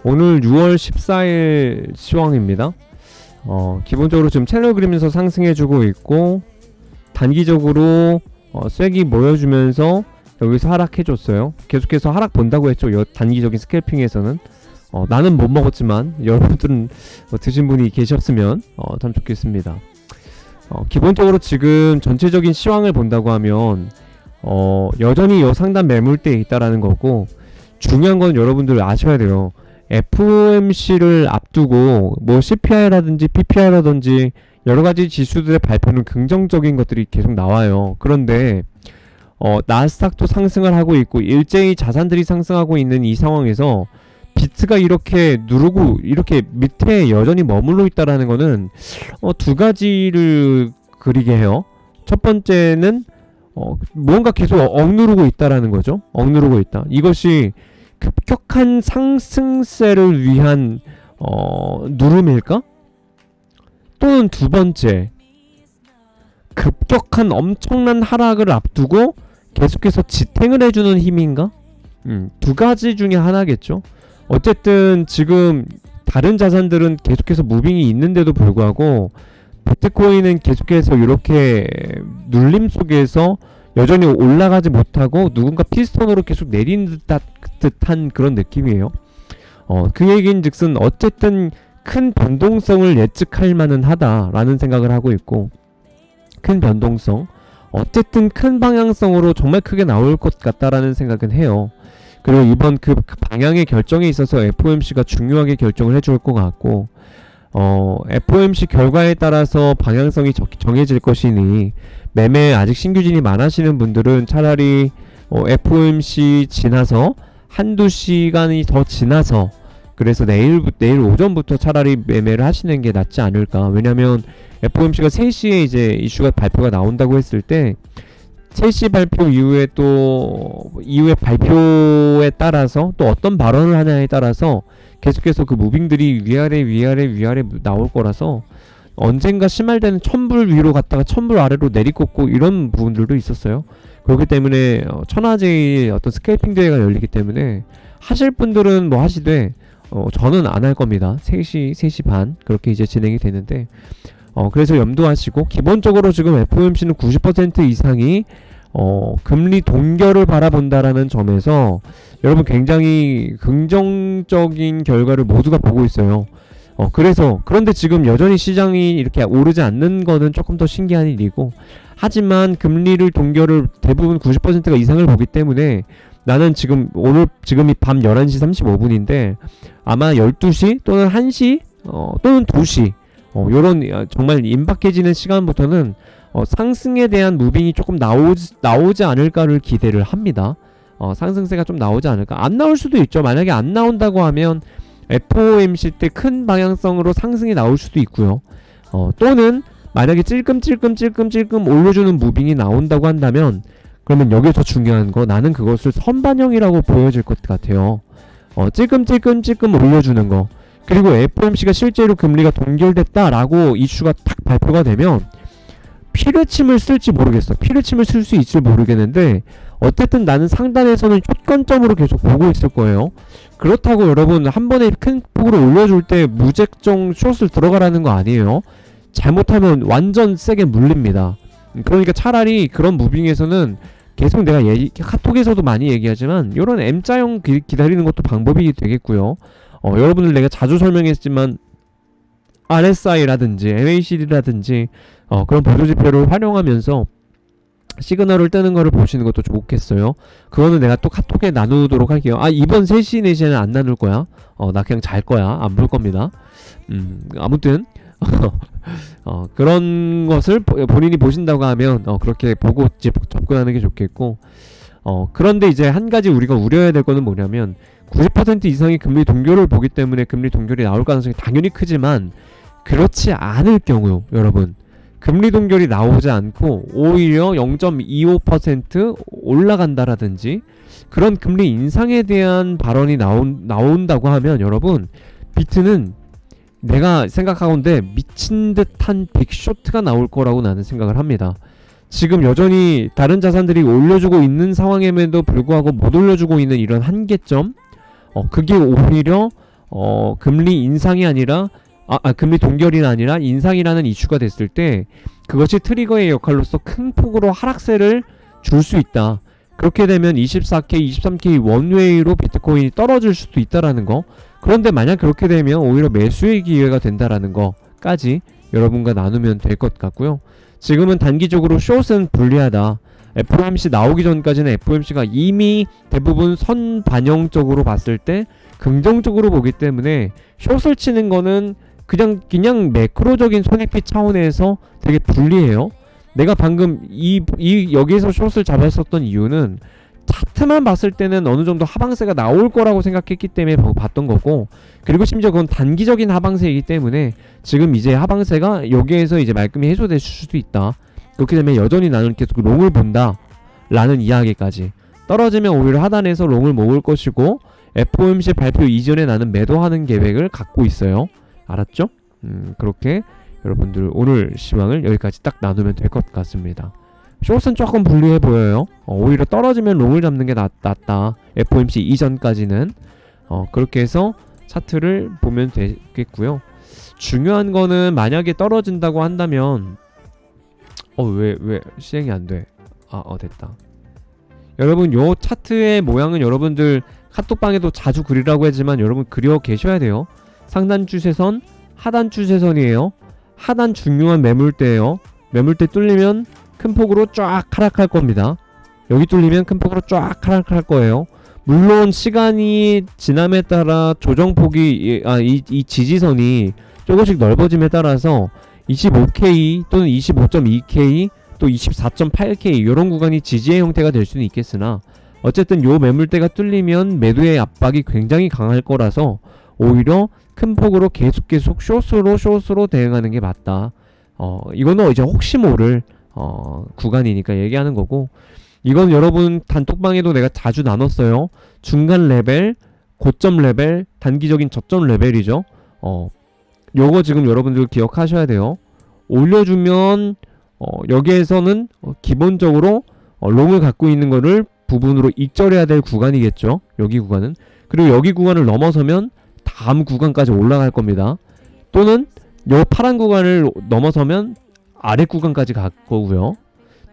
오늘 6월 14일 시황입니다. 기본적으로 지금 채널 그리면서 상승해주고 있고, 단기적으로 쐐기 모여주면서 여기서 하락해줬어요. 계속해서 하락 본다고 했죠. 단기적인 스캘핑에서는. 나는 못 먹었지만 여러분들은 드신 분이 계셨으면 참 좋겠습니다. 기본적으로 지금 전체적인 시황을 본다고 하면 여전히 요 상단 매물대에 있다라는 거고, 중요한 건 여러분들 아셔야 돼요. FOMC를 앞두고 뭐 CPI라든지 PPI라든지 여러가지 지수들의 발표는 긍정적인 것들이 계속 나와요. 그런데 나스닥도 상승을 하고 있고 일제히 자산들이 상승하고 있는 이 상황에서 비트가 이렇게 누르고 이렇게 밑에 여전히 머물러 있다라는 거는 두 가지를 그리게 해요. 첫 번째는 뭔가 계속 억누르고 있다라는 거죠. 억누르고 있다. 이것이 급격한 상승세를 위한 누름일까? 또는 두 번째, 급격한 엄청난 하락을 앞두고 계속해서 지탱을 해주는 힘인가? 두 가지 중에 하나겠죠. 어쨌든 지금 다른 자산들은 계속해서 무빙이 있는데도 불구하고 비트코인은 계속해서 이렇게 눌림 속에서 여전히 올라가지 못하고 누군가 피스톤으로 계속 내린 듯한 그런 느낌이에요. 그 얘기인 즉슨 어쨌든 큰 변동성을 예측할 만은 하다라는 생각을 하고 있고, 큰 변동성, 어쨌든 큰 방향성으로 정말 크게 나올 것 같다라는 생각은 해요. 그리고 이번 그 방향의 결정에 있어서 FOMC가 중요하게 결정을 해줄 것 같고, FOMC 결과에 따라서 방향성이 정해질 것이니 매매에 아직 신규진이 많으시는 분들은 차라리 FOMC 지나서 한두 시간이 더 지나서, 그래서 내일 오전부터 차라리 매매를 하시는 게 낫지 않을까. 왜냐면 FOMC가 3시에 이제 이슈가 발표가 나온다고 했을 때 3시 발표 이후에 또 이후에 발표에 따라서 또 어떤 발언을 하냐에 따라서 계속해서 그 무빙들이 위아래 나올 거라서 언젠가 심할 때는 1000불 위로 갔다가 1000불 아래로 내리꽂고 이런 부분들도 있었어요. 그렇기 때문에 천하제일 어떤 스케이핑 대회가 열리기 때문에 하실 분들은 뭐 하시되 저는 안 할 겁니다. 3시 반 그렇게 이제 진행이 되는데, 그래서 염두하시고, 기본적으로 지금 FOMC는 90% 이상이 금리 동결을 바라본다라는 점에서 여러분 굉장히 긍정적인 결과를 모두가 보고 있어요. 그런데 지금 여전히 시장이 이렇게 오르지 않는 거는 조금 더 신기한 일이고, 하지만 금리를 동결을 대부분 90%가 이상을 보기 때문에 나는 지금이 밤 11시 35분인데 아마 12시 또는 1시 또는 2시 요런 정말 임박해지는 시간부터는 상승에 대한 무빙이 조금 나오지 않을까를 기대를 합니다. 상승세가 좀 나오지 않을까. 안 나올 수도 있죠. 만약에 안 나온다고 하면 FOMC 때 큰 방향성으로 상승이 나올 수도 있고요. 또는 만약에 찔끔찔끔 올려주는 무빙이 나온다고 한다면, 그러면 여기서 중요한 거, 나는 그것을 선반영이라고 보여질 것 같아요. 찔끔 올려주는 거. 그리고 FOMC가 실제로 금리가 동결됐다라고 이슈가 딱 발표가 되면 피뢰침을 쓸지 모르겠어. 피뢰침을 쓸 수 있을지 모르겠는데 어쨌든 나는 상단에서는 촉건점으로 계속 보고 있을 거예요. 그렇다고 여러분 한 번에 큰 폭으로 올려줄 때 무작정 숏을 들어가라는 거 아니에요. 잘못하면 완전 세게 물립니다. 그러니까 차라리 그런 무빙에서는 계속 내가 카톡에서도 많이 얘기하지만 이런 M자형 기다리는 것도 방법이 되겠고요. 여러분들 내가 자주 설명했지만 RSI라든지 MACD라든지 그런 보조지표를 활용하면서 시그널을 뜨는 거를 보시는 것도 좋겠어요. 그거는 내가 또 카톡에 나누도록 할게요. 이번 3시 4시에는 안 나눌 거야. 나 그냥 잘 거야. 안 볼 겁니다. 아무튼 그런 것을 본인이 보신다고 하면 그렇게 보고 접근하는 게 좋겠고, 그런데 이제 한 가지 우리가 우려해야 될 거는 뭐냐면 90% 이상이 금리 동결을 보기 때문에 금리 동결이 나올 가능성이 당연히 크지만, 그렇지 않을 경우 여러분 금리 동결이 나오지 않고 오히려 0.25% 올라간다라든지 그런 금리 인상에 대한 발언이 나온다고 하면 여러분 비트는 내가 생각하건대 미친 듯한 빅쇼트가 나올 거라고 나는 생각을 합니다. 지금 여전히 다른 자산들이 올려주고 있는 상황임에도 불구하고 못 올려주고 있는 이런 한계점, 그게 오히려 금리 인상이 아니라 금리 동결이 아니라 인상이라는 이슈가 됐을 때 그것이 트리거의 역할로서 큰 폭으로 하락세를 줄 수 있다. 그렇게 되면 24K, 23K 원웨이로 비트코인이 떨어질 수도 있다라는 거. 그런데 만약 그렇게 되면 오히려 매수의 기회가 된다라는 거까지 여러분과 나누면 될 것 같고요. 지금은 단기적으로 숏은 불리하다. FOMC 나오기 전까지는 FOMC가 이미 대부분 선반영적으로 봤을 때 긍정적으로 보기 때문에 숏을 치는 거는 그냥 매크로적인 손해피 차원에서 되게 불리해요. 내가 방금 여기에서 숏을 잡았었던 이유는 차트만 봤을 때는 어느 정도 하방세가 나올 거라고 생각했기 때문에 봤던 거고, 그리고 심지어 그건 단기적인 하방세이기 때문에 지금 이제 하방세가 여기에서 이제 말끔히 해소될 수도 있다. 그렇게 되면 여전히 나는 계속 롱을 본다 라는 이야기까지. 떨어지면 오히려 하단에서 롱을 모을 것이고 FOMC 발표 이전에 나는 매도하는 계획을 갖고 있어요. 알았죠? 그렇게 여러분들 오늘 시황을 여기까지 딱 나누면 될 것 같습니다. 숏은 조금 불리해 보여요. 오히려 떨어지면 롱을 잡는 게 낫다. FOMC 이전까지는 그렇게 해서 차트를 보면 되겠고요. 중요한 거는 만약에 떨어진다고 한다면 왜 시행이 안 돼? 됐다. 여러분 요 차트의 모양은 여러분들 카톡방에도 자주 그리라고 했지만 여러분 그려 계셔야 돼요. 상단 추세선, 하단 추세선이에요. 하단 중요한 매물대예요. 매물대 뚫리면 큰 폭으로 쫙 하락할 겁니다. 여기 뚫리면 큰 폭으로 쫙 하락할 거예요. 물론 시간이 지남에 따라 조정폭이 이 지지선이 조금씩 넓어짐에 따라서 25K 또는 25.2K 또 24.8K 이런 구간이 지지의 형태가 될 수는 있겠으나 어쨌든 요 매물대가 뚫리면 매도의 압박이 굉장히 강할 거라서 오히려 큰 폭으로 계속 숏으로 대응하는 게 맞다. 이거는 이제 혹시 모를 구간이니까 얘기하는 거고, 이건 여러분 단톡방에도 내가 자주 나눴어요. 중간 레벨, 고점 레벨, 단기적인 저점 레벨이죠. 요거 지금 여러분들 기억하셔야 돼요. 올려주면 여기에서는 기본적으로 롱을 갖고 있는 거를 부분으로 익절해야 될 구간이겠죠. 여기 구간은. 그리고 여기 구간을 넘어서면 다음 구간까지 올라갈 겁니다. 또는 요 파란 구간을 넘어서면 아래 구간까지 갈 거고요.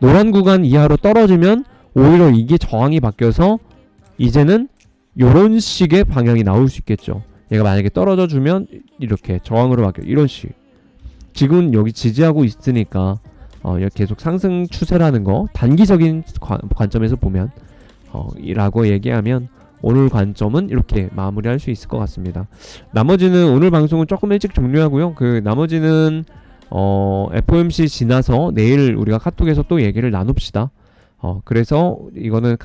노란 구간 이하로 떨어지면 오히려 이게 저항이 바뀌어서 이제는 요런 식의 방향이 나올 수 있겠죠. 얘가 만약에 떨어져 주면 이렇게 저항으로 바뀌어 이런 식. 지금 여기 지지하고 있으니까 계속 상승 추세라는 거 단기적인 관점에서 보면 이라고 얘기하면 오늘 관점은 이렇게 마무리할 수 있을 것 같습니다. 나머지는 오늘 방송은 조금 일찍 종료하고요. 그 나머지는 FOMC 지나서 내일 우리가 카톡에서 또 얘기를 나눕시다. 그래서 이거는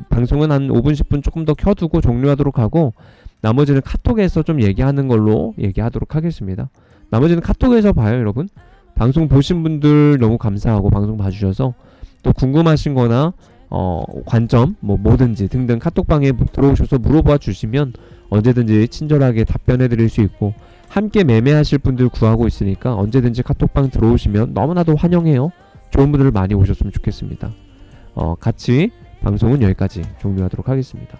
방송은 한 5분 10분 조금 더 켜두고 종료하도록 하고, 나머지는 카톡에서 좀 얘기하는 걸로 얘기하도록 하겠습니다. 나머지는 카톡에서 봐요, 여러분. 방송 보신 분들 너무 감사하고 방송 봐주셔서 또 궁금하신 거나 관점 뭐든지 등등 카톡방에 들어오셔서 물어봐 주시면 언제든지 친절하게 답변해 드릴 수 있고, 함께 매매하실 분들 구하고 있으니까 언제든지 카톡방 들어오시면 너무나도 환영해요. 좋은 분들 많이 오셨으면 좋겠습니다. 같이 방송은 여기까지 종료하도록 하겠습니다.